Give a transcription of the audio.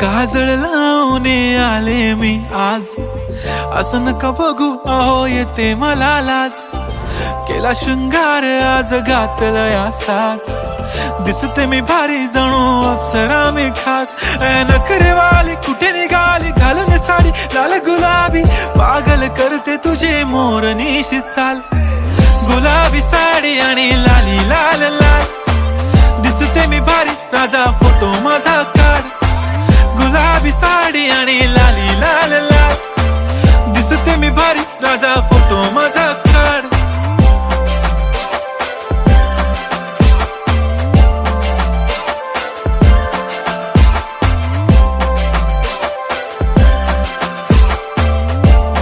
काजळ लावून आले मी आज, असं नका बघू अहो येते मला लाज. केला शृंगार आज घातला असाच, दिसते मी भारी जणू अप्सरा मी खास. नखरेवाली कुठे निघाली घालून साडी लाल गुलाबी, पागल करते तुझे मोरनीशी चाल. गुलाबी साडी आणि लाली लाल लाल, दिसते मी भारी राजा फोटो माझा काढ. गुलाबी साडी आणि लाली लाल लाल, दिसते मी भारी राजा फोटो माझा